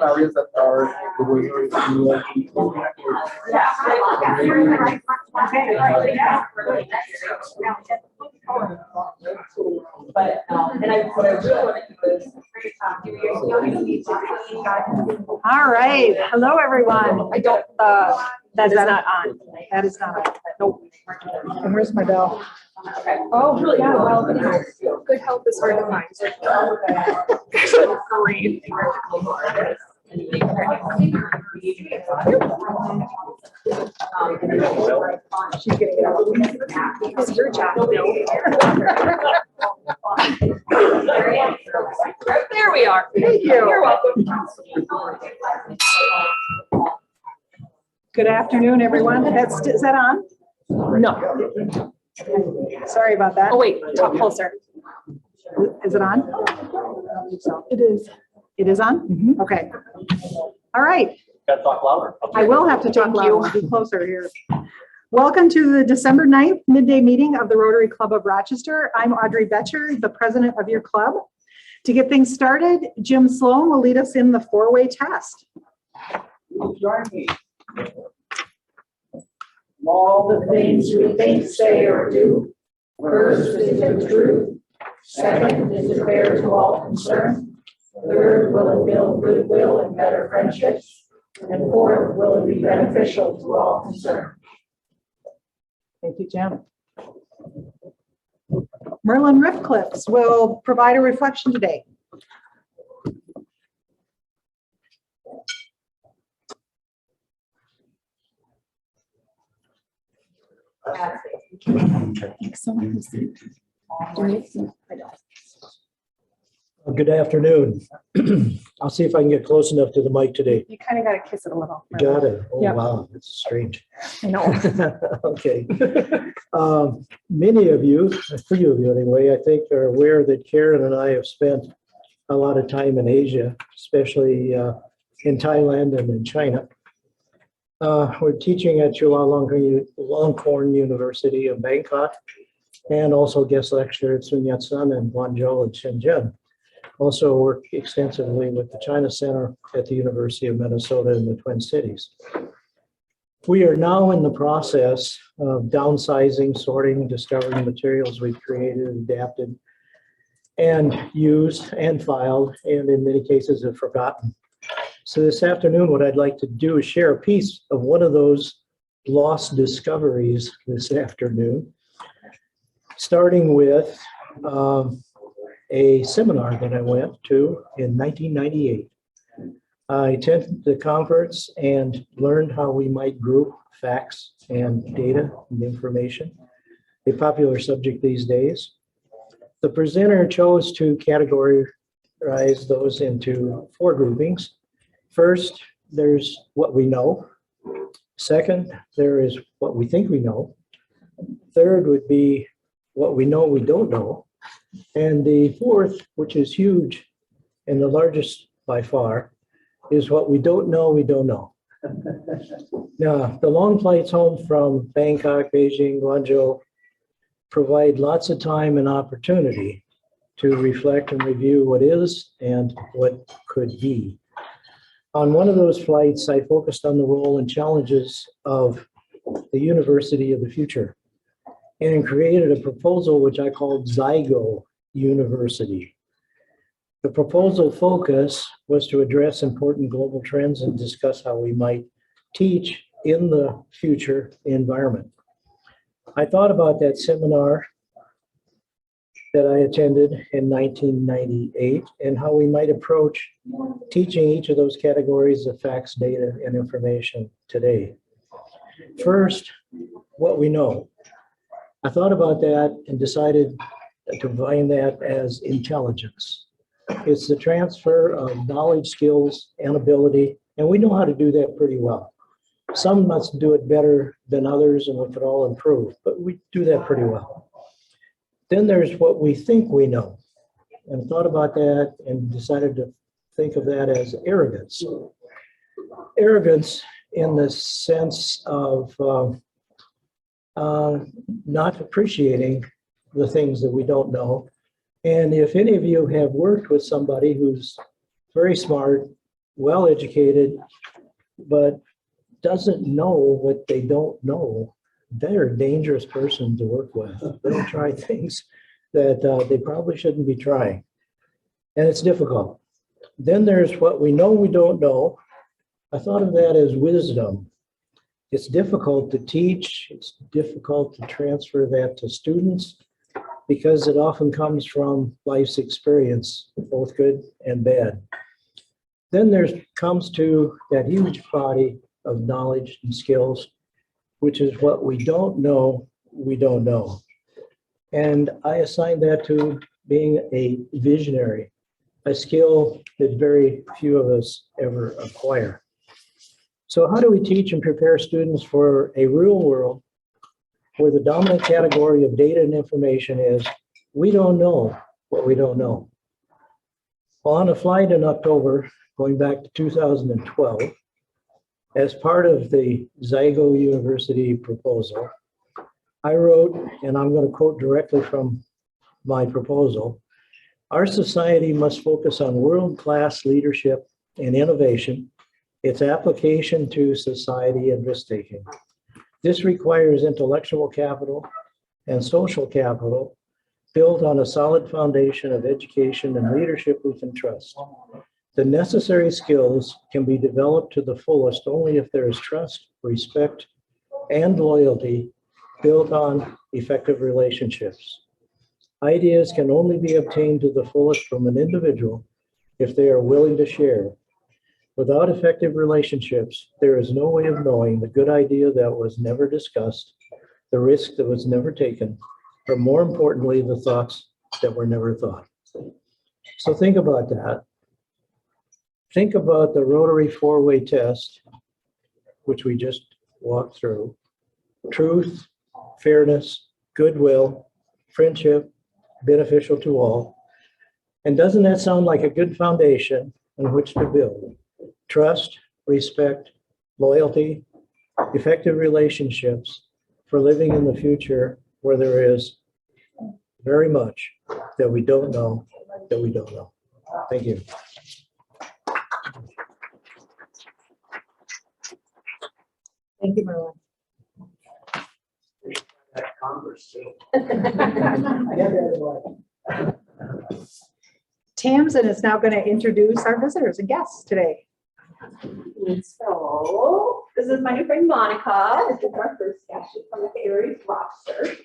some areas that are the way but and what I really want to do is All right. Hello, everyone. I don't That is not on. That is not on. Nope. And where's my bell? oh yeah, well, good health is hard to find. Great. She's getting it out. It's your job, Bill. There we are. Thank you. You're welcome. Good afternoon, everyone. Is that on? No. Sorry about that. Oh wait, talk closer. Is it on? It is. It is on? Okay. All right. Gotta talk louder. I will have to talk Thank louder. I'll be closer here. Welcome to the December 9th midday meeting of the Rotary Club of Rochester. I'm Audrey Betcher, the president of your club. To get things started, Jim Sloan will lead us in the four-way test. Join me. All the things we think, say, or do. First, is it true? Second, is it fair to all concerned? Third, will it build goodwill and better friendships? And fourth, will it be beneficial to all concerned? Thank you, Jim. Merlin Riffcliffs will provide a reflection today. Good afternoon. I'll see if I can get close enough to the mic today. You kind of got to kiss it a little. You got it. Oh, Yeah. wow, that's strange. I know. Okay. Many of you, a few of you anyway, I think are aware that Karen and I have spent a lot of time in Asia, especially in Thailand and in China. We're teaching at Chulalongkorn University of Bangkok and also guest lecture at Sun Yat-sen and Guangzhou and Shenzhen. Also work extensively with the China Center at the University of Minnesota in the Twin Cities. We are now in the process of downsizing, sorting, discovering materials we've created, adapted, and used and filed, and in many cases have forgotten. So this afternoon, what I'd like to do is share a piece of one of those lost discoveries this afternoon, starting with a seminar that I went to in 1998. I attended the conference and learned how we might group facts and data and information, a popular subject these days. The presenter chose to categorize those into four groupings. First, there's what we know. Second, there is what we think we know. Third would be what we know we don't know. And the fourth, which is huge and the largest by far, is what we don't know we don't know. Now, the long flights home from Bangkok, Beijing, Guangzhou provide lots of time and opportunity to reflect and review what is and what could be. On one of those flights, I focused on the role and challenges of the University of the Future and created a proposal which I called Zygo University. The proposal focus was to address important global trends and discuss how we might teach in the future environment. I thought about that seminar that I attended in 1998 and how we might approach teaching each of those categories of facts, data, and information today. First, what we know. I thought about that and decided to define that as intelligence. It's the transfer of knowledge, skills, and ability, and we know how to do that pretty well. Some must do it better than others, and we could all improve, but we do that pretty well. Then there's what we think we know, and thought about that and decided to think of that as arrogance. Arrogance in the sense of not appreciating the things that we don't know. And if any of you have worked with somebody who's very smart, well-educated, but doesn't know what they don't know, they're a dangerous person to work with. They'll try things that they probably shouldn't be trying. And it's difficult. Then there's what we know we don't know. I thought of that as wisdom. It's difficult to teach. It's difficult to transfer that to students because it often comes from life's experience, both good and bad. Then comes to that huge body of knowledge and skills, which is what we don't know, we don't know. And I assign that to being a visionary, a skill that very few of us ever acquire. So how do we teach and prepare students for a real world where the dominant category of data and information is we don't know what we don't know? Well, on a flight in October, going back to 2012, as part of the Zygo University proposal, I wrote, and I'm going to quote directly from my proposal, our society must focus on world-class leadership and innovation, its application to society and risk-taking. This requires intellectual capital and social capital built on a solid foundation of education and leadership we can trust. The necessary skills can be developed to the fullest only if there is trust, respect, and loyalty built on effective relationships. Ideas can only be obtained to the fullest from an individual if they are willing to share. Without effective relationships, there is no way of knowing the good idea that was never discussed, the risk that was never taken, or more importantly, the thoughts that were never thought. So think about that. Think about the Rotary four-way test, which we just walked through. Truth, fairness, goodwill, friendship, beneficial to all. And doesn't that sound like a good foundation on which to build? Trust, respect, loyalty, effective relationships for living in the future where there is very much that we don't know, that we don't know. Thank you. Thank you, Merlin. That Congress too. Tamsin is now going to introduce our visitors and guests today. So, this is my new friend Monica. This is our first guest. She's from the Aries roster.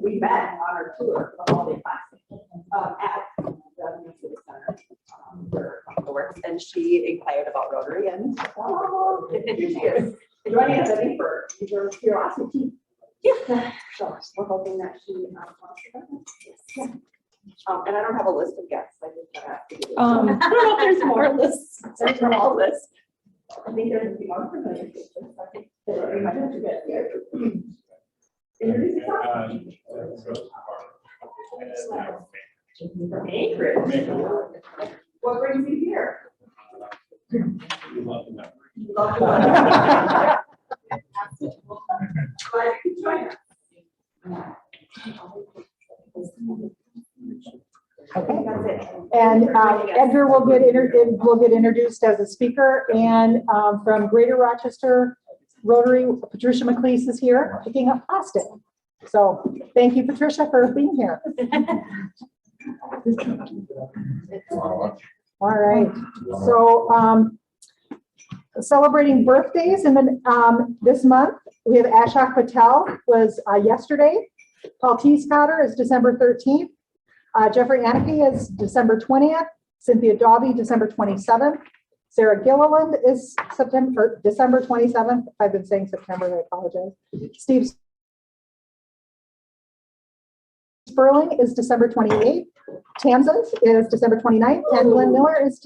We met on our tour of all the classes at the Music Center for work, and she inquired about Rotary, and here she is. Joining us, I think, for curiosity. Yeah. So we're hoping that she wants to come. Yes. And I don't have a list of guests. I just have to do I don't know if there's more lists. There's from all this. I think there's a few more familiar faces. I think that we might have to get here. Introduce yourself. Hey, Chris. What brings you here? Love the Glad you could join us. Okay. And Edgar will get introduced as a speaker, and from Greater Rochester Rotary, Patricia McLeese is here picking up plastic. So thank you, Patricia, for being here. All right. So celebrating birthdays, and then this month we have Ashok Patel was yesterday. Paul T. Scotter is December 13th. Jeffrey Anarchy is December 20th. Cynthia Dobby, December 27th. Sarah Gilliland is December 27th. I've been saying September, I apologize. Steve Sperling is December 28th. Tamsin is December 29th, and Glenn Miller is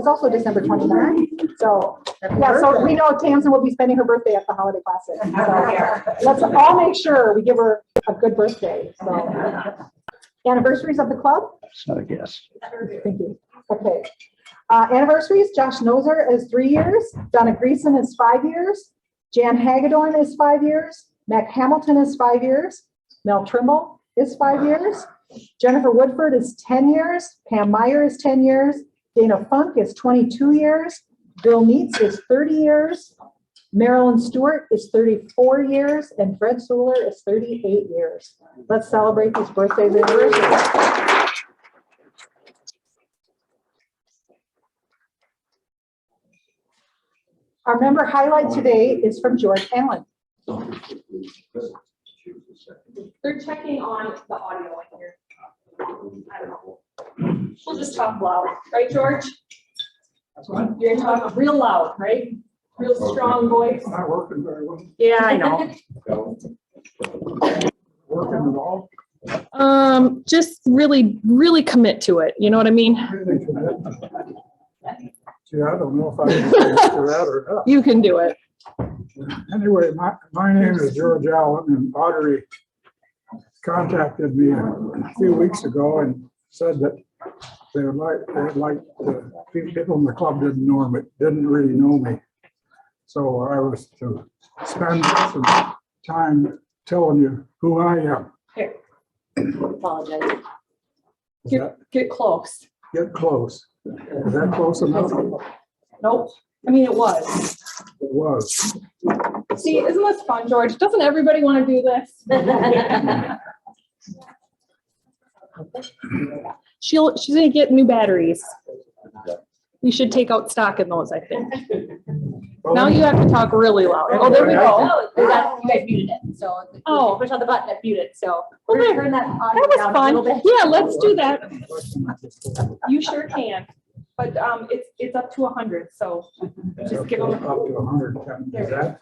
also December 29th. So yeah, so we know Tamsin will be spending her birthday at the Holiday Classic. So let's all make sure we give her a good birthday. So anniversaries of the club? It's not a guess. Thank you. Okay. Anniversaries, Josh Noser is 3 years. Donna Greason is 5 years. Jan Hagedorn is 5 years. Mac Hamilton is 5 years. Mel Trimble is 5 years. Jennifer Woodford is 10 years. Pam Meyer is 10 years. Dana Funk is 22 years. Bill Neitz is 30 years. Marilyn Stewart is 34 years, and Fred Suler is 38 years. Let's celebrate these birthdays and anniversaries. Our member highlight today is from George Allen. They're checking on the audio in here. I don't know. We'll just talk loud, right, George? That's one. You're gonna talk real loud, right? Real strong voice. Not working very well. Yeah, I know. Working at all. Just really commit to it. You know what I mean? See, I don't know if I can answer that or not. You can do it. Anyway, my name is George Allen, and Audrey contacted me a few weeks ago and said that they'd like the people in the club didn't really know me. So I was to spend some time telling you who I am. Here. Apologize. Is that- Get close. Get close. Is that close enough? Nope. I mean, it was. It was. See, isn't this fun, George? Doesn't everybody want to do this? She's gonna get new batteries. We should take out stock in those, I think. Now you have to talk really loud. Oh, there we go. Oh, you guys muted it, so. Oh. Push on the button that muted, so. Well, there. Turn that audio That was down a little fun. bit. Yeah, let's do that. You sure can. But it's up to 100, so just give them. Up to 110. Is that?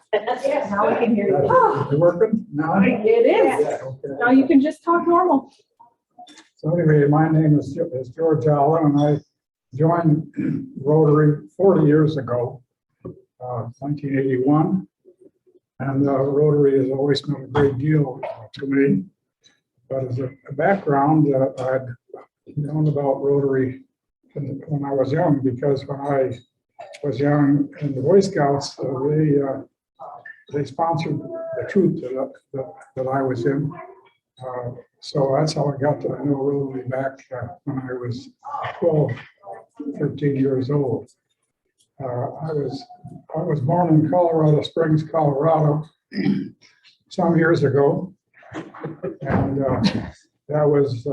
Now we can hear you. Is it working now? It is. Okay. Now you can just talk normal. So anyway, my name is George Allen, and I joined Rotary 40 years ago, 1981. And Rotary has always been a great deal to me. But as a background, I'd known about Rotary when I was young, because when I was young in the Boy Scouts, they sponsored the troop that I was in. So that's how I got to know Rotary back when I was 12, 13 years old. I was born in Colorado Springs, Colorado, some years ago, and that was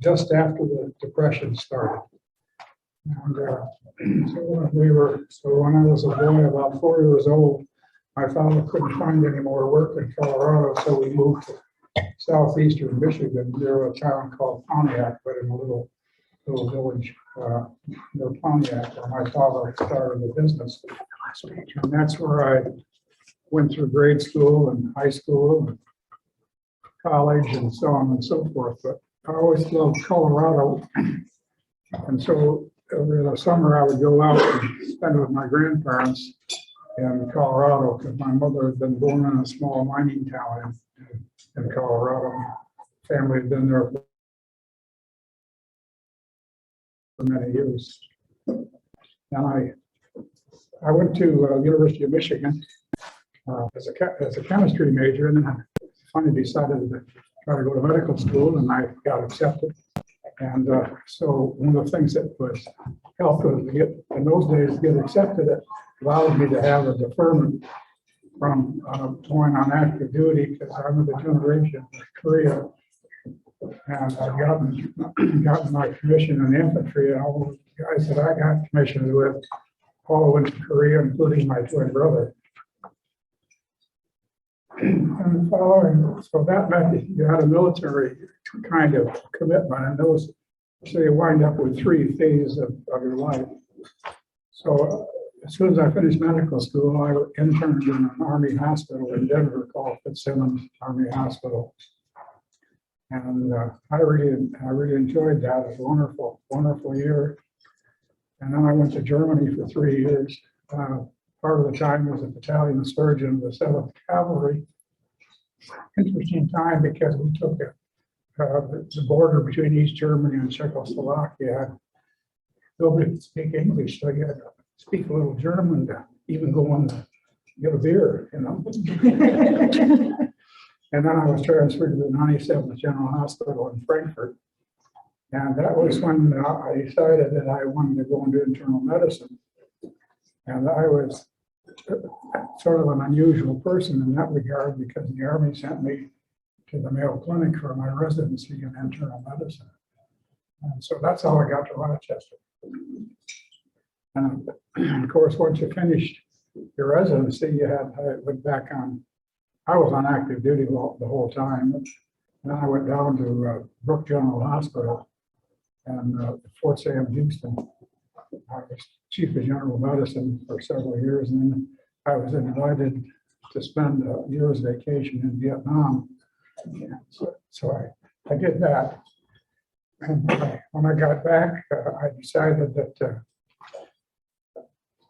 just after the Depression started. And so when I was a boy, about 4 years old, my father couldn't find any more work in Colorado, so we moved to southeastern Michigan, near a town called Pontiac, but in a little village near Pontiac, where my father started a business. And that's where I went through grade school and high school and college and so on and so forth. But I always loved Colorado. And so every summer I would go out and spend it with my grandparents in Colorado, because my mother had been born in a small mining town in Colorado. Family had been there for many years. And I went to University of Michigan as a chemistry major, and then I finally decided to try to go to medical school, and I got accepted. And so one of the things that was helpful to get in those days to get accepted, it allowed me to have a deferment from going on active duty, because I'm of the generation of Korea. And I've gotten my commission in the infantry, and all the guys that I got commissions with all went to Korea, including my twin brother. And following, so that meant you had a military kind of commitment, and those, so you wind up with 3 phases of your life. So as soon as I finished medical school, I interned in an Army hospital in Denver called Fitzsimmons Army Hospital. And I really enjoyed that. It was a wonderful year. And then I went to Germany for 3 years. Part of the time was a battalion surgeon of the 7th Cavalry. Interesting time, because we took the border between East Germany and Czechoslovakia. Nobody could speak English, so you had to speak a little German to even go on to get a beer, you know. And then I was transferred to the 97th General Hospital in Frankfurt. And that was when I decided that I wanted to go into internal medicine. And I was sort of an unusual person in that regard because the Army sent me to the Mayo Clinic for my residency in internal medicine. And so that's how I got to Rochester. And of course, once you finished your residency, I went back on, I was on active duty the whole time. And then I went down to Brooke General Hospital and Fort Sam, Houston. I was chief of general medicine for several years, and then I was invited to spend a year's vacation in Vietnam. Yeah, so I did that. And when I got back, I decided that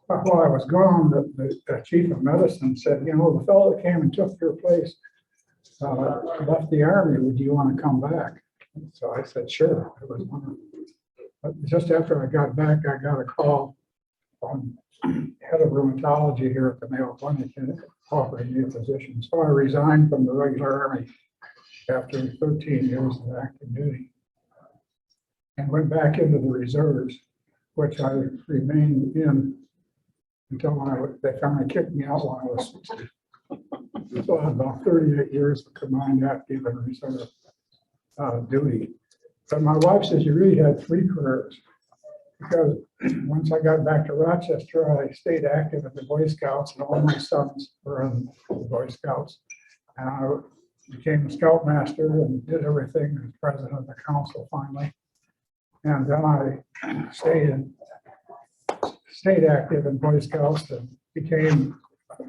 while I was gone, the chief of medicine said, you know, the fellow that came and took your place left the Army. Would you want to come back? So I said, sure. I was wondering. But just after I got back, I got a call from head of rheumatology here at the Mayo Clinic and offering me a position. So I resigned from the regular Army after 13 years of active duty and went back into the reserves, which I remained in until they finally kicked me out when I was 60. So I had about 38 years of combined active and reserve duty. But my wife says you really had 3 careers, because once I got back to Rochester, I stayed active in the Boy Scouts, and all my sons were in the Boy Scouts. And I became a scoutmaster and did everything as president of the council finally. And then I stayed active in Boy Scouts and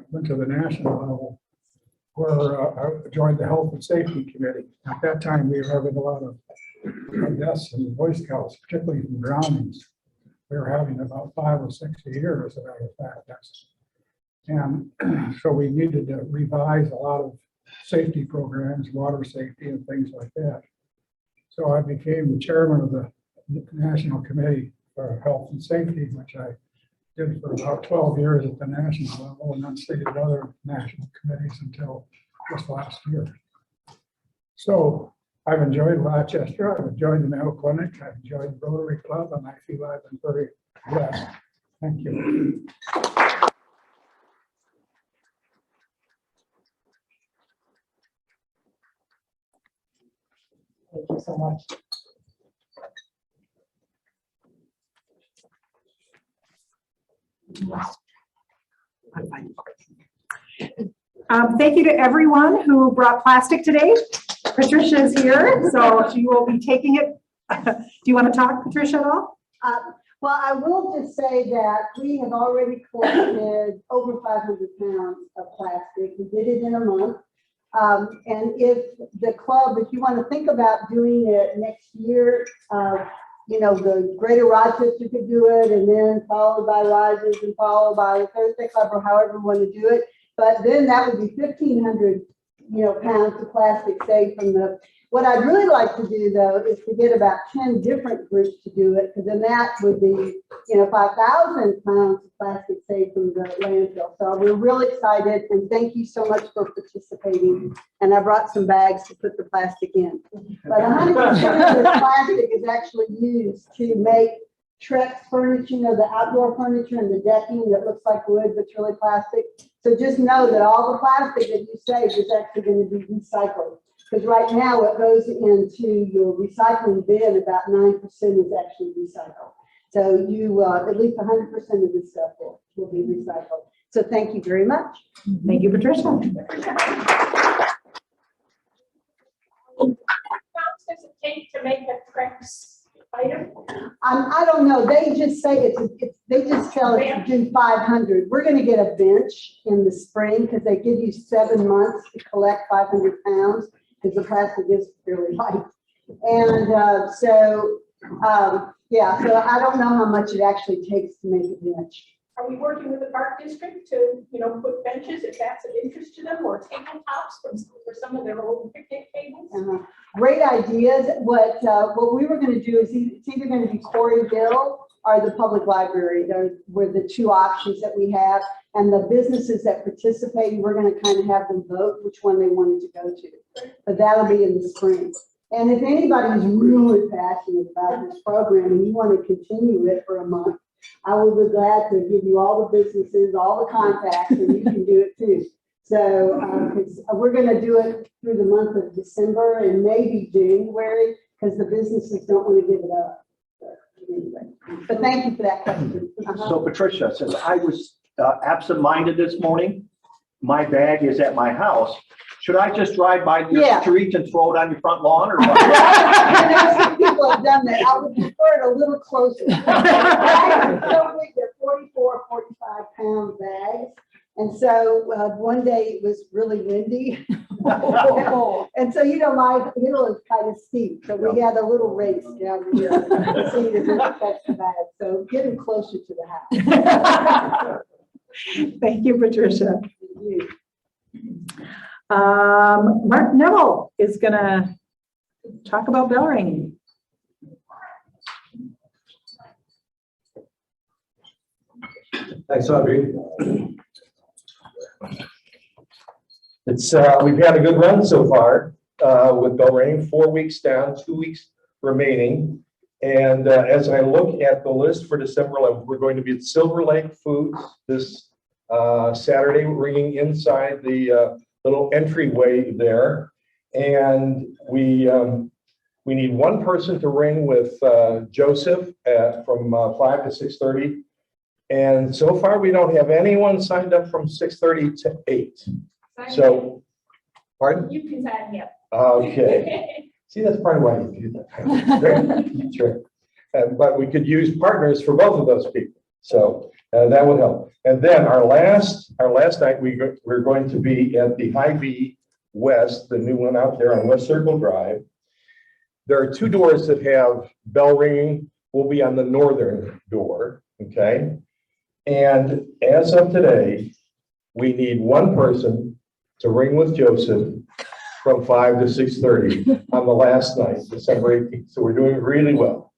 went to the national level, where I joined the Health and Safety Committee. At that time, we were having a lot of deaths in the Boy Scouts, particularly from drownings. We were having about 5 or 6 a year, as a matter of fact. And so we needed to revise a lot of safety programs, water safety and things like that. So I became the chairman of the National Committee for Health and Safety, which I did for about 12 years at the national level, and then stayed at other national committees until just last year. So I've enjoyed Rochester, I've enjoyed the Mayo Clinic, I've enjoyed the Rotary Club, and I feel I've been very blessed. Thank you. Thank you so much. Thank you to everyone who brought plastic today. Patricia is here, so she will be taking it. Do you want to talk, Patricia, at all? Well, I will just say that we have already collected over 500 pounds of plastic. We did it in a month. And if the club, if you want to think about doing it next year, you know, the Greater Rochester could do it, and then followed by Rogers and followed by the Thursday Club, or however you want to do it. But then that would be 1,500, you know, pounds of plastic saved from the. What I'd really like to do, though, is to get about 10 different groups to do it, because then that would be, you know, 5,000 pounds of plastic saved from the landfill. So we're really excited, and thank you so much for participating. And I brought some bags to put the plastic in. But 100% of the plastic is actually used to make Trex furniture, you know, the outdoor furniture and the decking that looks like wood, but it's really plastic. So just know that all the plastic that you save is actually going to be recycled. Because right now what goes into your recycling bin, about 9% is actually recycled. So you, at least 100% of this stuff will be recycled. So thank you very much. Thank you, Patricia. How much does it take to make a Trex item? I don't know. They just say they just tell us to do 500. We're going to get a bench in the spring because they give you 7 months to collect 500 pounds. Because the plastic is fairly light. And yeah, so I don't know how much it actually takes to make a bench. Are we working with the park district to, you know, put benches if that's of interest to them, or tabletops for some of their old picnic tables? Great ideas. What we were going to do is it's either going to be Coreyville or the public library. Those were the 2 options that we have. And the businesses that participate, we're going to kind of have them vote which one they wanted to go to. But that'll be in the spring. And if anybody's really passionate about this program and you want to continue it for a month, I would be glad to give you all the businesses, all the contacts, and you can do it too. So we're going to do it through the month of December and maybe January because the businesses don't want to give it up. Anyway, but thank you for that question. So Patricia, since I was absent-minded this morning, my bag is at my house. Should I just drive by your Yeah. street and throw it on your front lawn or what? I know some people have done that. I would prefer it a little closer. Probably they're 44, 45 pound bags. And so one day it was really windy. And so, you know, my hill is kind of steep. So we had a little race down here to see if we could catch the bag. So get them closer to the house. Thank you, Patricia. Mark Neville is gonna talk about bell ringing. Thanks, Audrey. It's we've had a good run so far with bell ringing. 4 weeks down, 2 weeks remaining. And as I look at the list for December 11th, we're going to be at Silver Lake Foods this Saturday, ringing inside the little entryway there. And we need one person to ring with Joseph from 5 to 6:30. And so far, we don't have anyone signed up from 6:30 to 8. So, pardon? You can sign me up. Okay. See, that's part of why you do that. Great. Sure. But we could use partners for both of those people. So that would help. And then our last night, we're going to be at the Hy-Vee West, the new one out there on West Circle Drive. There are 2 doors that have bell ringing. We'll be on the northern door, okay? And as of today, we need one person to ring with Joseph from 5 to 6:30 on the last night, December 18th. So we're doing really well.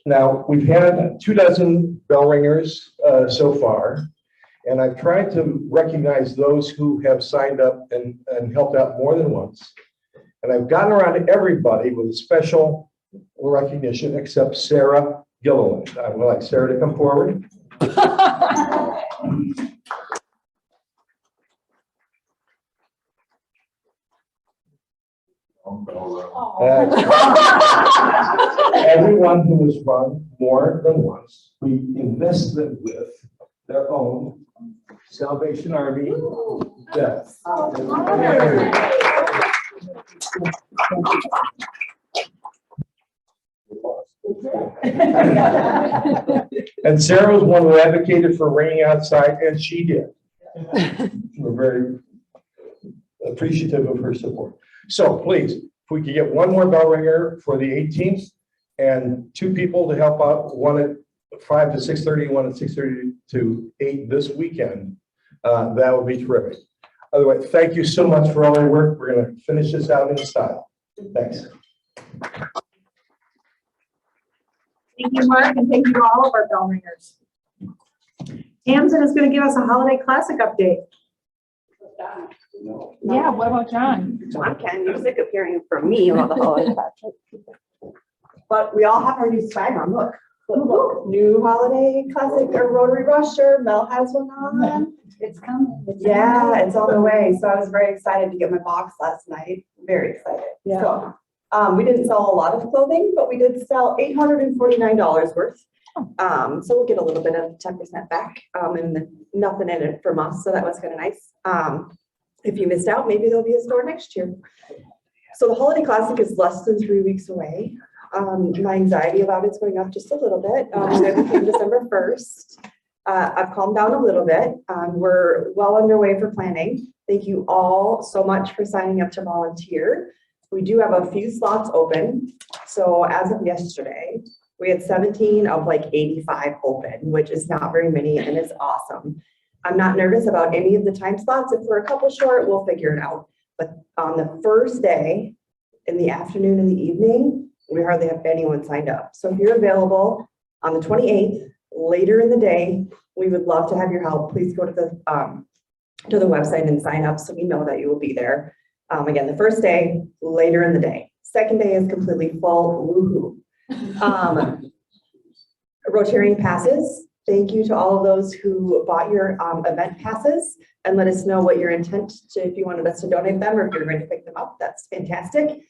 Now, we've had 24 bell ringers so far, and I've tried to recognize those who have signed up and helped out more than once. And I've gotten around to everybody with a special recognition except Sarah Gilliland. I would like Sarah to come forward. Everyone who has run more than once, we invest them with their own Salvation Army vest. And Sarah was one who advocated for ringing outside, and she did. We're very appreciative of her support. So please, if we could get one more bell ringer for the 18th and 2 people to help out, one at 5 to 6:30, one at 6:30 to 8 this weekend, that would be terrific. Otherwise, thank you so much for all your work. We're going to finish this out in style. Thanks. Thank you, Mark, and thank you to all of our bell ringers. Tamsin is going to give us a holiday classic update. Yeah, what about John? John Ken, you're sick of hearing from me about the holiday classic. But we all have our new swag on. Look, look, new holiday classic or Rotary Rusher. Mel has one on. It's coming. Yeah, it's on the way. So I was very excited to get my box last night. Very excited. Yeah. So, we didn't sell a lot of clothing, but we did sell $849 worth. So we'll get a little bit of 10% back, and nothing in it from us. So that was kind of nice. If you missed out, maybe there'll be a store next year. So the holiday classic is less than 3 weeks away. My anxiety about it's going up just a little bit. It became December 1st. I've calmed down a little bit. We're well underway for planning. Thank you all so much for signing up to volunteer. We do have a few slots open. So as of yesterday, we had 17 of like 85 open, which is not very many and it's awesome. I'm not nervous about any of the time slots. If we're a couple short, we'll figure it out. But on the first day, in the afternoon and the evening, we hardly have anyone signed up. So if you're available on the 28th, later in the day, we would love to have your help. Please go to the website and sign up so we know that you will be there. Again, the first day, later in the day. Second day is completely full, woohoo. Rotarian passes. Thank you to all of those who bought your event passes and let us know what your intent to, if you wanted us to donate them or if you're going to pick them up. That's fantastic.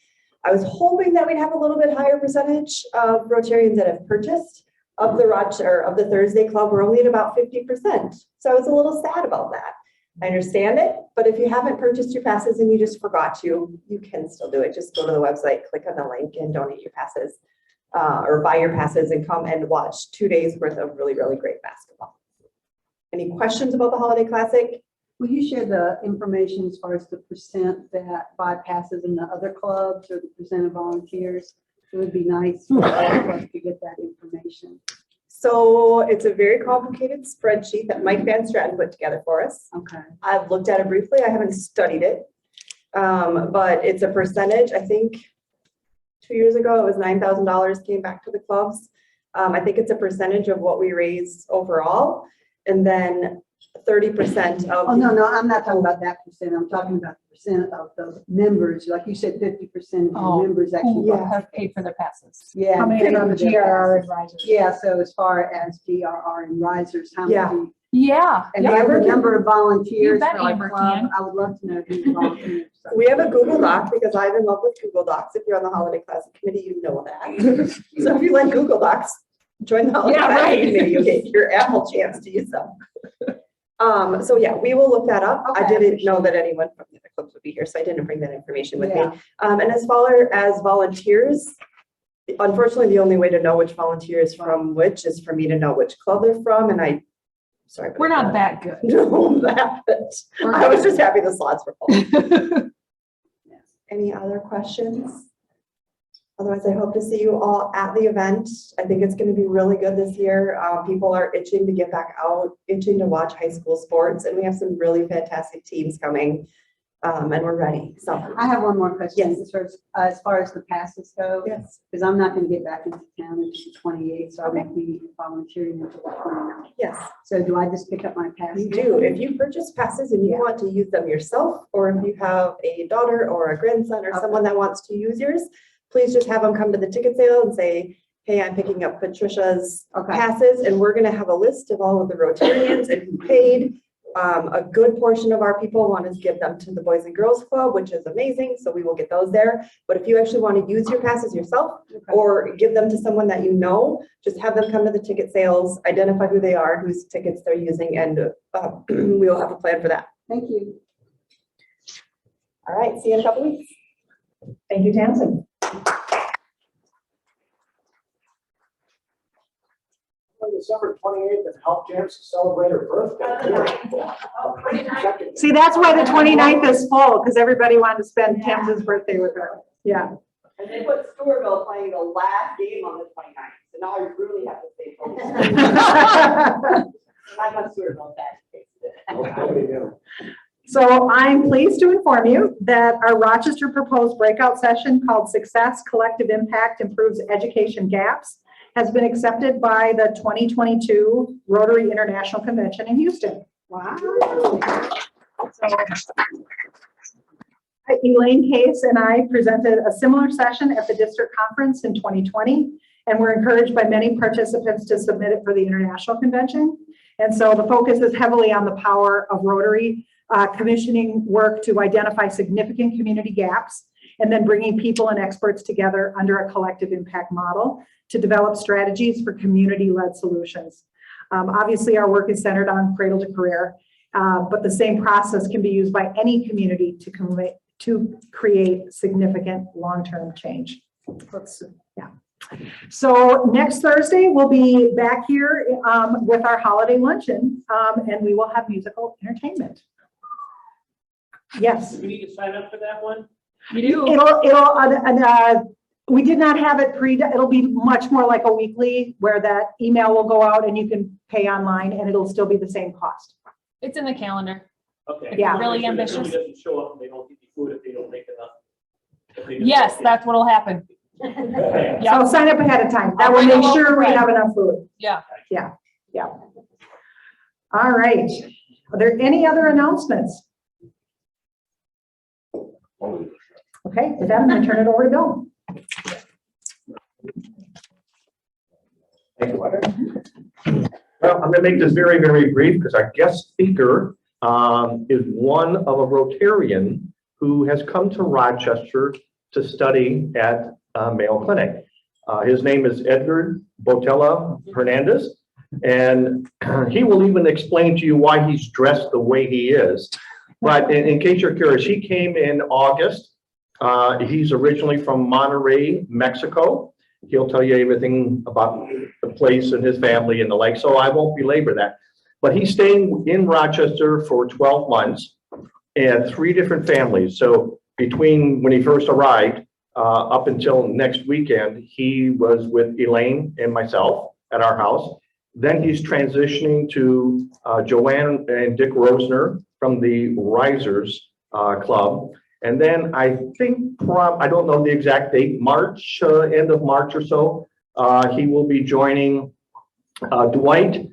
I was hoping that we'd have a little bit higher percentage of Rotarians that have purchased of the Thursday Club. We're only at about 50%. So I was a little sad about that. I understand it, but if you haven't purchased your passes and you just forgot to, you can still do it. Just go to the website, click on the link and donate your passes or buy your passes and come and watch 2 days worth of really, really great basketball. Any questions about the Holiday Classic? Will you share the information as far as the percent that buy passes in the other clubs or the percent of volunteers? It would be nice for all of us to get that information. So it's a very complicated spreadsheet that Mike Van Straten put together for us. Okay. I've looked at it briefly. I haven't studied it. But it's a percentage. I think 2 years ago, it was $9,000 came back to the clubs. I think it's a percentage of what we raised overall. And then 30% of. Oh, no, I'm not talking about that percent. I'm talking about the percent of the members. Like you said, 50% of Oh, the members actually. yeah. bought. Have paid for their passes. Yeah. How many are on paid for their GRR passes. and risers? Yeah, so as far as GRR and risers, how Yeah. many? Yeah. And yeah. we have a number of volunteers You bet for our Amber club. can. I would love to know who volunteers. We have a Google Doc because I'm in love with Google Docs. If you're on the Holiday Classic Committee, you know that. So if you like Google Docs, join the Holiday Yeah, Classic right. Committee. You'll get your ample chance to use them. So yeah, we will look that up. I Okay. didn't know that anyone from the other clubs would be here, so I didn't bring that information with me. Yeah. And as far as volunteers, unfortunately, the only way to know which volunteer is from which is for me to know which club they're from, and sorry. but We're I not don't that good. know that. I was just happy the slots were full. Any other questions? Otherwise, I hope to see you all at the event. I think it's going to be really good this year. People are itching to get back out, itching to watch high school sports, and we have some really fantastic teams coming, and we're ready. So, I have one more question. Yes. As far as the passes go. yes, Because I'm not going to get back into town until the 28th, so I Okay. won't be volunteering until the 29th. yes, So do I just pick up my pass? you do. If you purchase passes and you Yeah. want to use them yourself, or if you have a daughter or a grandson or Okay. someone that wants to use yours, please just have them come to the ticket sale and say, hey, I'm picking up Patricia's Okay. passes, and we're gonna have a list of all of the Rotarians and who paid. A good portion of our people want to give them to the Boys and Girls Club, which is amazing, so we will get those there. But if you actually want to use your passes yourself Okay. or give them to someone that you know, just have them come to the ticket sales, identify who they are, whose tickets they're using, and we will have a plan for that. Thank you. All right, see you in a couple weeks. Thank you, Tamsin. On December 28th and help James celebrate her birthday. See, that's why the 29th is full, because everybody wanted to spend Tamsin's birthday with her. Yeah. And they put Stewartville playing the last game on the 29th, so now I really have to stay focused. I'm on Stewartville fan. So I'm pleased to inform you that our Rochester proposed breakout session called Success Collective Impact Improves Education Gaps has been accepted by the 2022 Rotary International Convention in Houston. Wow. Elaine Case and I presented a similar session at the district conference in 2020, and we're encouraged by many participants to submit it for the international convention. And so the focus is heavily on the power of Rotary commissioning work to identify significant community gaps, and then bringing people and experts together under a collective impact model to develop strategies for community-led solutions. Obviously, our work is centered on cradle to career, but the same process can be used by any community to create significant long-term change. So next Thursday, we'll be back here with our holiday luncheon, and we will have musical entertainment. Yes. Do we need to sign up for that one? You do. We did not have it it'll be much more like a weekly where that email will go out and you can pay online and it'll still be the same cost. It's in the calendar. Okay. If you're Yeah. really Somebody ambitious. doesn't show up and they don't get the food if they don't make enough. If they just Yes, walk in. that's what'll happen. Okay. Yeah. So sign up ahead of time. That I'll will bring make a loaf sure of we bread. have enough food. Yeah. Yeah. All right. Are there any other announcements? Okay, with that, I'm going to turn it over to Bill. Thank you, Audrey. Well, I'm gonna make this very, very brief because our guest speaker is one of a Rotarian who has come to Rochester to study at Mayo Clinic. His name is Edgar Botella Hernandez, and he will even explain to you why he's dressed the way he is. But in case you're curious, he came in August. He's originally from Monterrey, Mexico. He'll tell you everything about the place and his family and the like, so I won't belabor that. But he's staying in Rochester for 12 months and 3 different families. So between when he first arrived up until next weekend, he was with Elaine and myself at our house. Then he's transitioning to Joanne and Dick Rosner from the Risers Club. And then I think, I don't know the exact date, March, end of March or so, he will be joining Dwight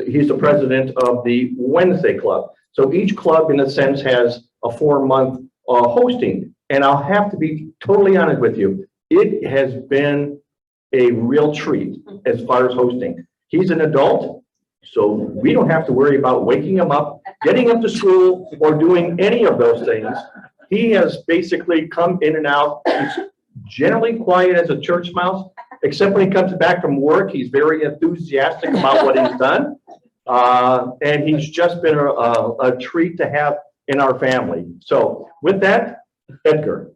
he's the president of the Wednesday Club. So each club, in a sense, has a 4-month hosting. And I'll have to be totally honest with you, it has been a real treat as far as hosting. He's an adult, so we don't have to worry about waking him up, getting him to school, or doing any of those things. He has basically come in and out. He's generally quiet as a church mouse, except when he comes back from work. He's very enthusiastic about what he's done. And he's just been a treat to have in our family. So with that, Edgar.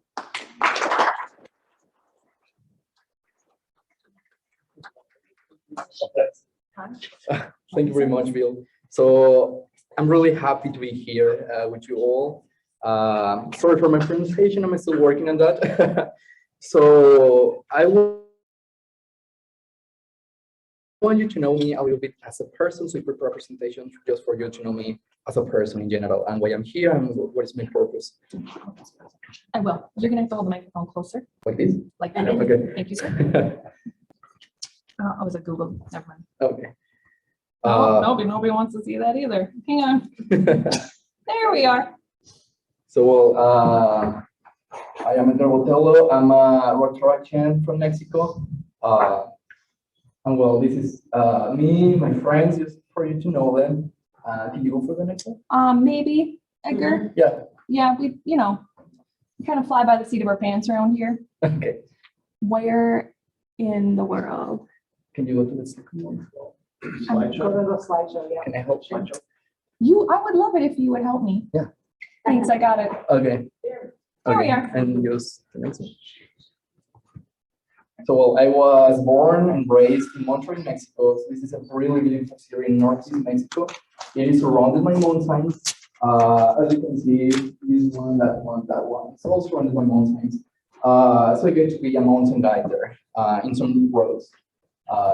Thank you very much, Bill. So I'm really happy to be here with you all. Sorry for my pronunciation, I'm still working on that. So I want you to know me a little bit as a person, so a quick representation just for you to know me as a person in general and why I'm here and what is my purpose. I will. You're gonna have to hold the microphone closer, Like this? like that. Okay. Thank you, sir. I was at Google. Never mind. Okay. Nobody wants to see that either. Hang on. There we are. So, I am Edgar Botello. I'm a Rotarian from Mexico. And well, this is me, my friends, just for you to know them. Can you go for the next one? Maybe, Edgar. Yeah. Yeah, we kind of fly by the seat of our pants around here. Okay. Where in the world? Can you go to the second one? Go to the slideshow, yeah. Can I help you? I would love it if you would help me. Yeah. Thanks, I got it. Okay. There Okay. we are. And use the next one. So, well, I was born and raised in Monterrey, Mexico. So this is a really beautiful city in northeast Mexico. It is surrounded by mountains. As you can see, this one, that one, that one. It's all surrounded by mountains. So I get to be a mountain guide there in some roads.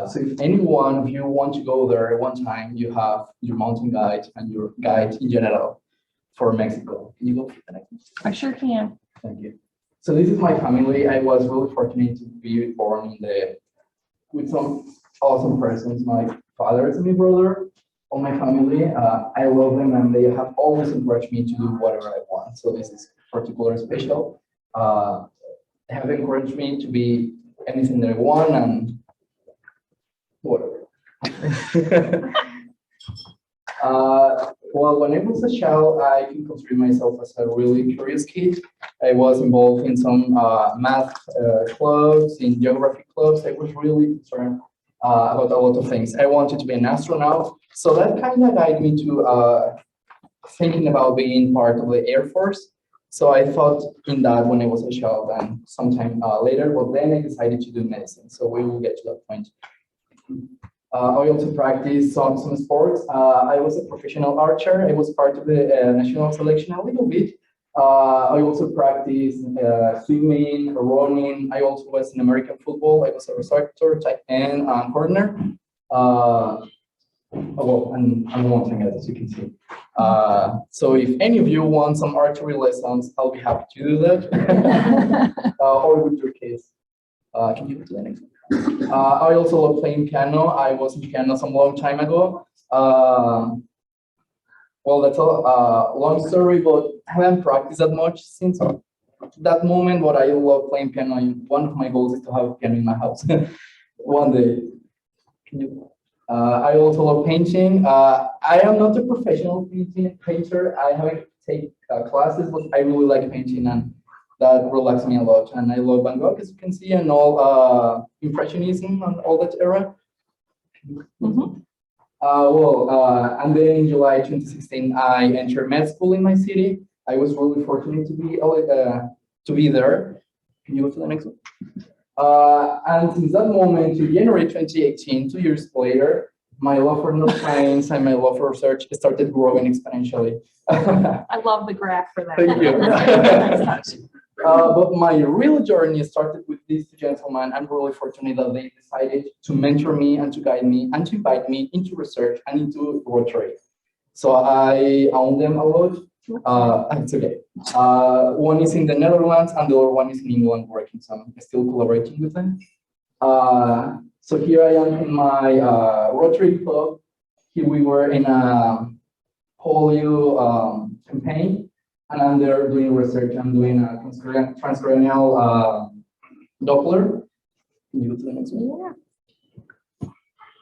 So if anyone, if you want to go there at one time, you have your mountain guide and your guide in general for Mexico. Can you go for the next one? I sure can. Thank you. So this is my family. I was really fortunate to be born with some awesome persons. My father and my brother, all my family. I love them and they have always encouraged me to do whatever I want. So this is particularly special. They have encouraged me to be anything that I want and whatever. Well, when I was a child, I can consider myself as a really curious kid. I was involved in some math clubs, in geography clubs. I was really concerned about a lot of things. I wanted to be an astronaut. So that kind of guided me to thinking about being part of the Air Force. So I thought in that when I was a child and sometime later, but then I decided to do medicine. So we will get to that point. I also practiced some sports. I was a professional archer. I was part of the national selection a little bit. I also practiced swimming, running. I also was in American football. I was a receptor, tight end, corner. Well, and I'm a mountain guide, as you can see. So if any of you want some archery lessons, I'll be happy to do that. Or with your kids. Can you go to the next one? I also love playing piano. I was in piano some long time ago. Well, that's a long story, but I haven't practiced that much since that moment, what I love playing piano, and one of my goals is to have a piano in my house one day. I also love painting. I am not a professional painter. I haven't taken classes, but I really like painting, and that relaxes me a lot. And I love Van Gogh, as you can see, and all Impressionism and all that era. And then in July 2016, I entered med school in my city. I was really fortunate to be there. Can you go to the next one? And since that moment to January 2018, 2 years later, my love for neuroscience and my love for research started growing exponentially. I love the graph for that. Thank you. But my real journey started with these two gentlemen. I'm really fortunate that they decided to mentor me and to guide me and to invite me into research and into Rotary. So I own them a lot. It's okay. One is in the Netherlands and the other one is in England working, so I'm still collaborating with them. So here I am in my Rotary Club. Here we were in a polio campaign, and I'm there doing research. I'm doing a transcranial Doppler. Can you go to the next one?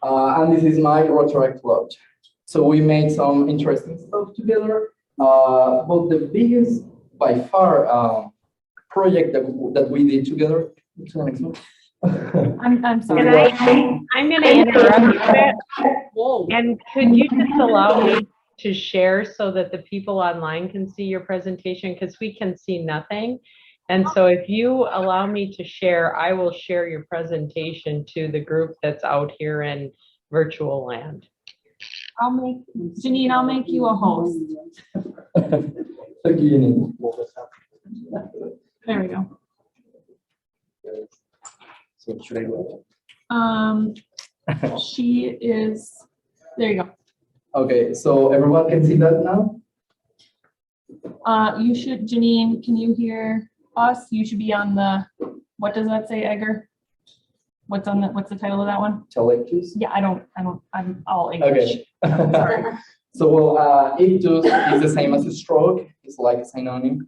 And this is my Rotary Club. So we made some interesting stuff together. But the biggest, by far, project that we did together. To the next one. I'm sorry. I'm going to interrupt you a bit. Whoa. And could you just allow me to share so that the people online can see your presentation, because we can see nothing. And so if you allow me to share, I will share your presentation to the group that's out here in virtual land. Janine, I'll make you a host. Thank you, Janine. There we go. So should I go? She is, there you go. Okay, so everyone can see that now? You should, Janine, can you hear us? You should be on the, what does that say, Edgar? What's the title of that one? Telectus? Yeah, I'm all English. Okay. Sorry. So, ictus is the same as a stroke. It's like a synonym.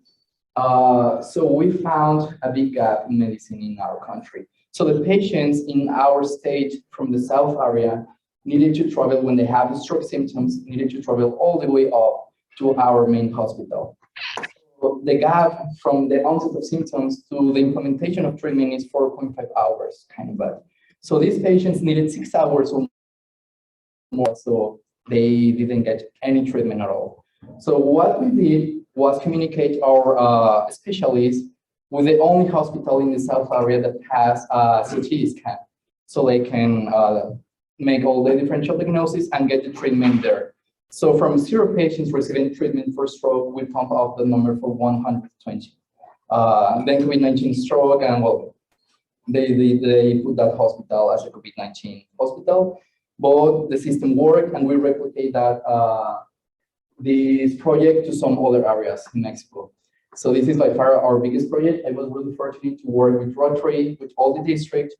So we found a big gap in medicine in our country. So the patients in our state from the South area needed to travel when they have stroke symptoms, needed to travel all the way up to our main hospital. So the gap from the onset of symptoms to the implementation of treatment is 4.5 hours, kind of bad. So these patients needed 6 hours or more, so they didn't get any treatment at all. So what we did was communicate our specialists with the only hospital in the South area that has a CT scan, so they can make all the differential diagnosis and get the treatment there. So from 0 patients receiving treatment for stroke, we pump up the number for 120. Then COVID-19 stroke, and well, they put that hospital as a COVID-19 hospital, but the system worked, and we replicate that this project to some other areas in Mexico. So this is by far our biggest project. I was really fortunate to work with Rotary, with all the districts,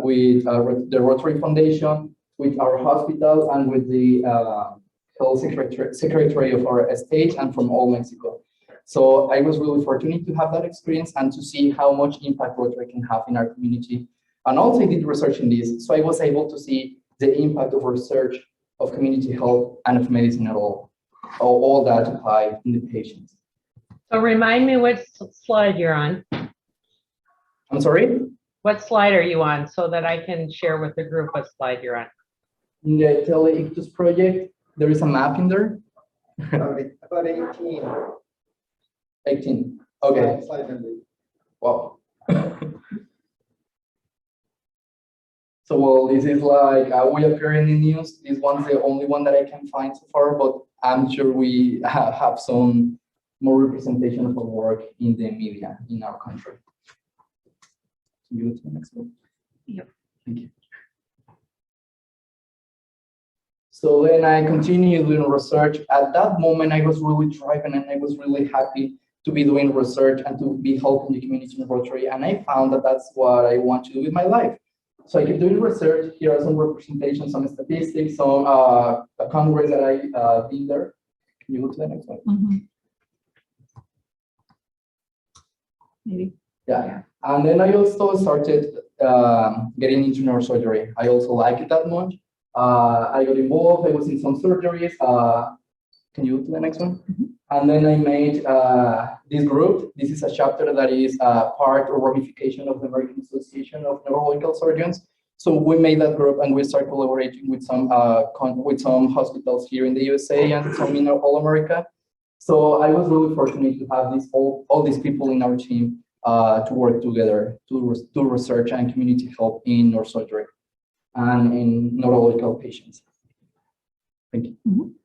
with the Rotary Foundation, with our hospital, and with the Health Secretary of our state, and from all Mexico. So I was really fortunate to have that experience and to see how much impact Rotary can have in our community. And also I did research in this, so I was able to see the impact of research, of community health, and of medicine at all that apply in the patients. So remind me what slide you're on. I'm sorry? What slide are you on so that I can share with the group what slide you're on? In the Tele-Ictus project, there is a map in there. About 18. 18. Okay. Slide number. Wow. So, well, this is like we appear in the news. This one's the only one that I can find so far, but I'm sure we have some more representation of our work in the media in our country. Can you go to the next one? Yep. Thank you. So then I continued doing research. At that moment, I was really driving and I was really happy to be doing research and to be helping the community in Rotary. And I found that that's what I want to do with my life. So I kept doing research. Here are some representations, some statistics, some a congress that I been there. Can you go to the next one? Mm-hmm. maybe. Yeah, and then I also started getting into neurosurgery. I also like it that much. I got involved. I was in some surgeries. Can you do the next one? And then I made this group. This is a chapter that is part or ramification of the American Association of Neurological Surgeons. So we made that group and we started collaborating with some hospitals here in the USA and some in all America. So I was really fortunate to have all these people in our team to work together to do research and community help in neurosurgery and in neurological patients. Thank you.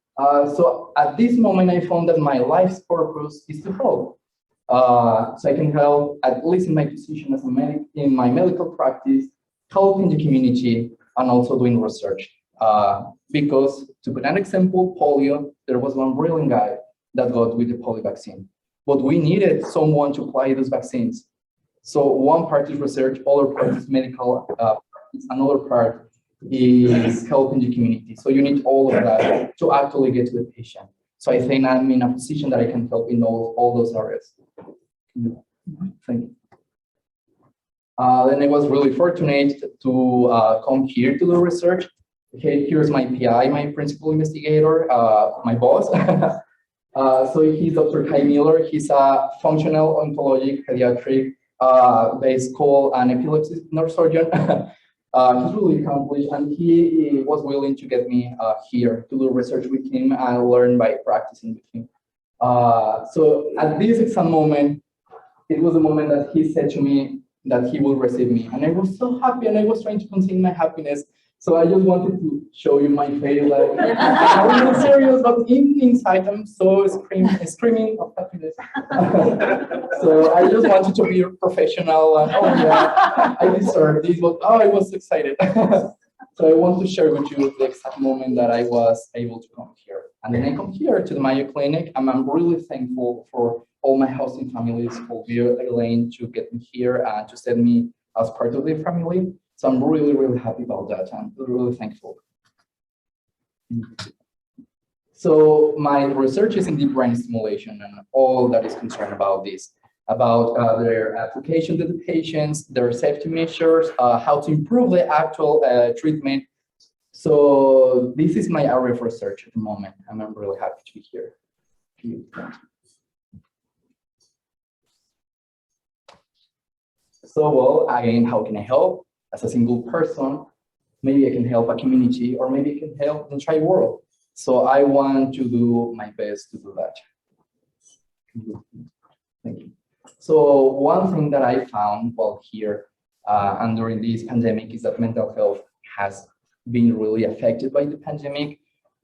So at this moment, I found that my life's purpose is to help. So I can help, at least in my position as a medic, in my medical practice, help in the community and also doing research. Because to put an example, polio, there was one brilliant guy that got with the polio vaccine. But we needed someone to apply those vaccines. So one part is research, other part is medical, another part is helping the community. So you need all of that to actually get to the patient. So I think I'm in a position that I can help in all those areas. Thank you. Then I was really fortunate to come here to do research. Okay, here's my PI, my principal investigator, my boss. So he's Dr. Kai Miller. He's a functional oncologic pediatric based school and epilepsy neurosurgeon. He's really accomplished, and he was willing to get me here to do research with him and learn by practicing with him. So at this exact moment, it was the moment that he said to me that he would receive me, and I was so happy, and I was trying to contain my happiness. So I just wanted to show you my face, like I'm really serious, but inside I'm so screaming of happiness. So I just wanted to be professional, and oh yeah, I deserve this. But oh, I was excited. So I want to share with you the exact moment that I was able to come here. And then I come here to the Mayo Clinic, and I'm really thankful for all my housing families, for Elaine to get me here and to send me as part of their family. So I'm really, really happy about that. I'm really thankful. So my research is in deep brain stimulation and all that is concerned about this, about their application to the patients, their safety measures, how to improve the actual treatment. So this is my area of research at the moment, and I'm really happy to be here. So, well, again, how can I help? As a single person, maybe I can help a community, or maybe I can help the entire world. So I want to do my best to do that. Thank you. So one thing that I found while here and during this pandemic is that mental health has been really affected by the pandemic,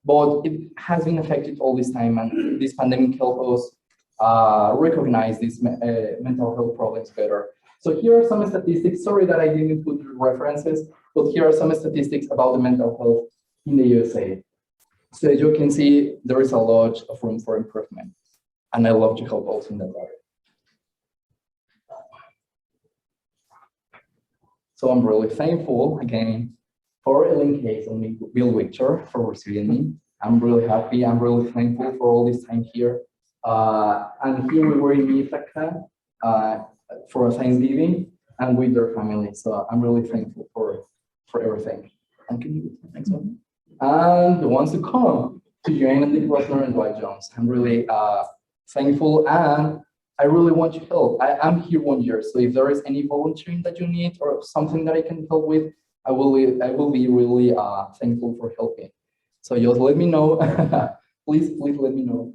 but it has been affected all this time, and this pandemic helped us recognize these mental health problems better. So here are some statistics. Sorry that I didn't put references, but here are some statistics about the mental health in the USA. So as you can see, there is a lot of room for improvement, and I love to help also in that area. So I'm really thankful again for Elaine Case and Bill Victor for receiving me. I'm really happy. I'm really thankful for all this time here. And here we were in Ithaca for a Thanksgiving and with their family. So I'm really thankful for everything. And can you do the next one? And the ones who come to join Nick Rosner and Dwight Jones. I'm really thankful, and I really want to help. I'm here 1 year, so if there is any volunteering that you need or something that I can help with, I will be really thankful for helping. So just let me know. please let me know.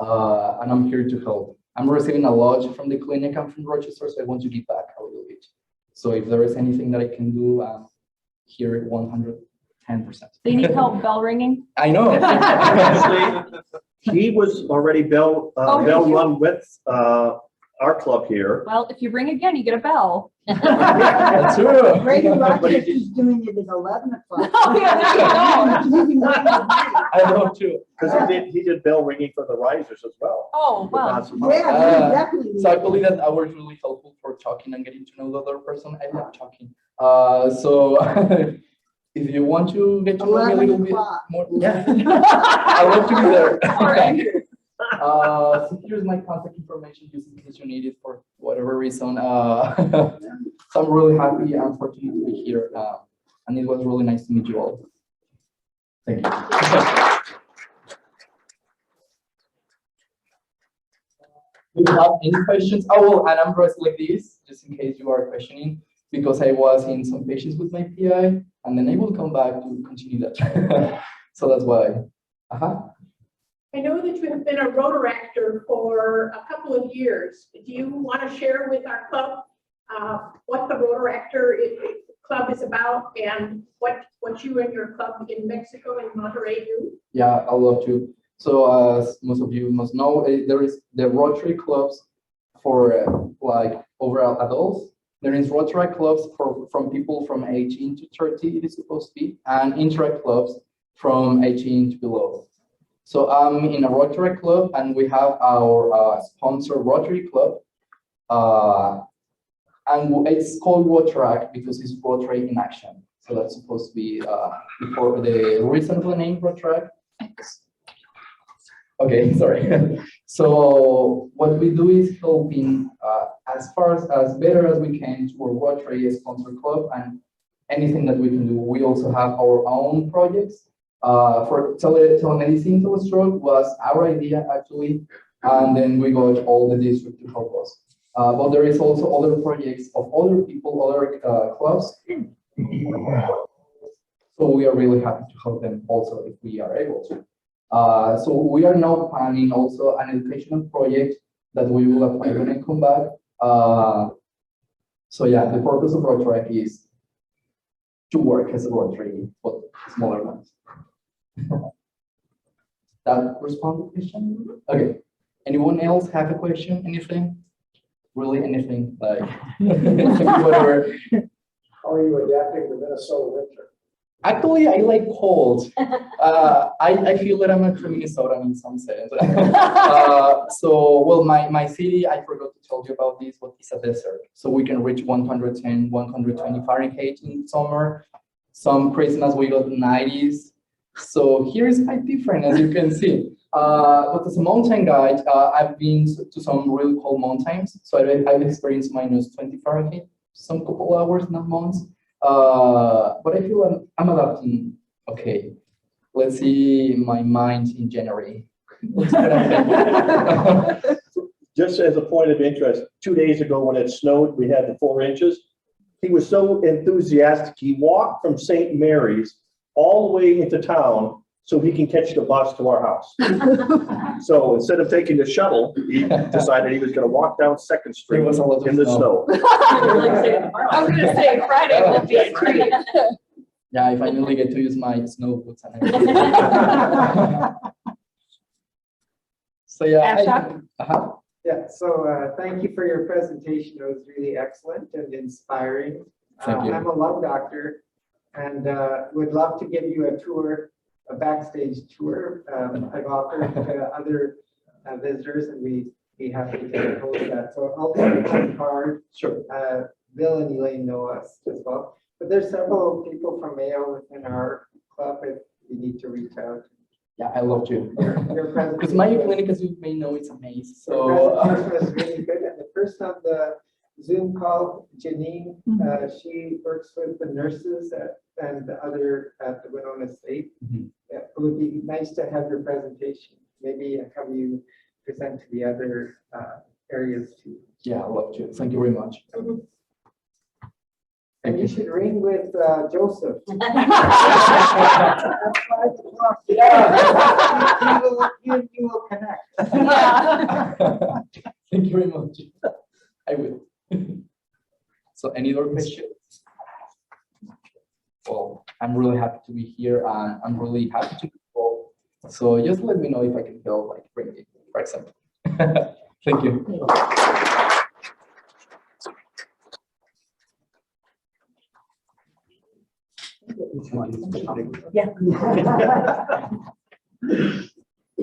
And I'm here to help. I'm receiving a lot from the clinic and from Rochester, so I want to give back a little bit. So if there is anything that I can do, here 110%. They need help bell ringing? I know. He was already bell run with our club here. Well, if you ring again, you get a bell. That's true. Radio Rochester's doing it at 11 o'clock. Oh, yeah, there you go. I know too. Because he did bell ringing for the risers as well. Oh, wow. Yeah, definitely. So I believe that hour is really helpful for talking and getting to know the other person. I love talking. So if you want to get to know me a little bit more, yeah, I love to be there. So here's my contact information just in case you need it for what whatever reason. So I'm really happy and fortunate to be here. And it was really nice to meet you all. Thank you. Do you have any questions? Oh, well, and I'm dressed like this, just in case you are questioning, because I was in some patients with my PI, and then I will come back to continue that. So that's why. I know that you have been a Rotaractor for a couple of years. Do you want to share with our club what the Rotaractor club is about and what you and your club in Mexico and Monterrey do? Yeah, I'd love to. So as most of you must know, there is the Rotary clubs for like overall adults. There is Rotary clubs from people from 18 to 30, it is supposed to be, and Interact clubs from 18 to below. So I'm in a Rotary club, and we have our sponsor Rotary club, and it's called Rotaract because it's Rotary in action. So that's supposed to be for the reason for the name Rotaract. Okay, sorry. So what we do is helping as far as better as we can for Rotary sponsor club, and anything that we can do. We also have our own projects. For telemedicine telestroke was our idea actually, and then we got all the district to help us. But there is also other projects of other people, other clubs. So we are really happy to help them also if we are able to. So we are now planning also an educational project that we will apply when I come back. So yeah, the purpose of Rotaract is to work as a Rotary, but smaller ones. That respond to the question? Okay. Anyone else have a question? Anything? Really anything? Like whatever. How are you adapting to Minnesota winter? Actually, I like cold. I feel that I'm from Minnesota in some sense. So, well, my city, I forgot to tell you about this, but it's a desert. So we can reach 110, 120 Fahrenheit in summer. Some Christmas, we got 90s. So here is quite different, as you can see. But as a mountain guide, I've been to some really cold mountains. So I've experienced -20 Fahrenheit, some couple hours, not months. But I feel I'm adapting. Okay, let's see my mind in January. Just as a point of interest, 2 days ago when it snowed, we had the 4 inches. He was so enthusiastic, he walked from St. Mary's all the way into town so he can catch the bus to our house. So instead of taking the shuttle, he decided he was going to walk down 2nd Street in the snow. I was gonna say Friday will be a treat. Yeah, I finally get to use my snow boots and everything. So yeah. Yeah, so thank you for your presentation. It was really excellent and inspiring. Thank you. I'm a lung doctor and would love to give you a tour, a backstage tour. I've offered to other visitors, and we'd be happy to host that. So I'll take my card. Sure. Bill and Elaine know us as well. But there's several people from Mayo within our club if you need to reach out. Yeah, I love you. Your presentation. Because my clinic, as you may know, it's amazing. Your So presentation was really good. And the person on the Zoom call, Janine, she works with the nurses and the other at the Winona State. Yeah, it would be nice to have your presentation. Maybe have you present to the other areas too. yeah, I love you. Thank you very much. And you should ring with Joseph. You will connect. Thank you very much. I will. So any other questions? Well, I'm really happy to be here and I'm really happy to be involved. So just let me know if I can help, like bring it, for example. Thank you. Yeah.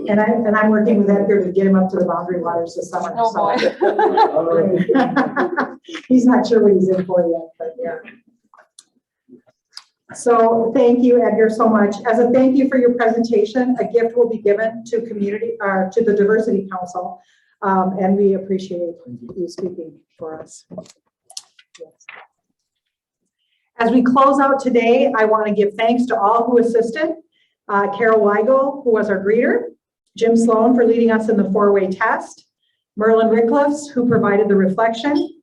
And I'm working with Edgar to get him up to the boundary waters this summer. Oh, boy. He's not sure what he's in for yet, but yeah. So thank you, Edgar, so much. As a thank you for your presentation, a gift will be given to community, to the Diversity Council. And we appreciate you speaking for us. Yes. As we close out today, I want to give thanks to all who assisted. Carol Weigel, who was our greeter, Jim Sloan for leading us in the four-way test, Merlin Rickliffs, who provided the reflection,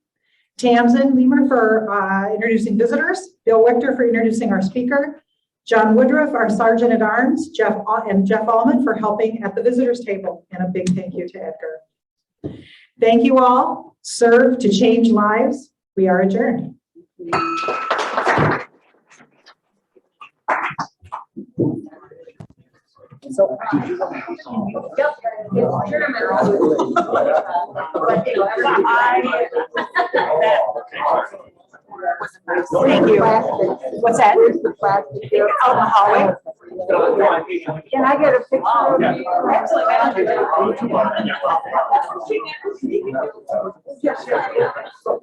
Tamsin Leamer for introducing visitors, Bill Wichter for introducing our speaker, John Woodruff, our Sergeant at Arms, Jeff Allman for helping at the visitors table, and a big thank you to Edgar. Thank you all. Serve to change lives. We are adjourned. So. Yep, it's German. Thank you. What's that? Where's the plastic? Out in the hallway. Can I get a picture of So.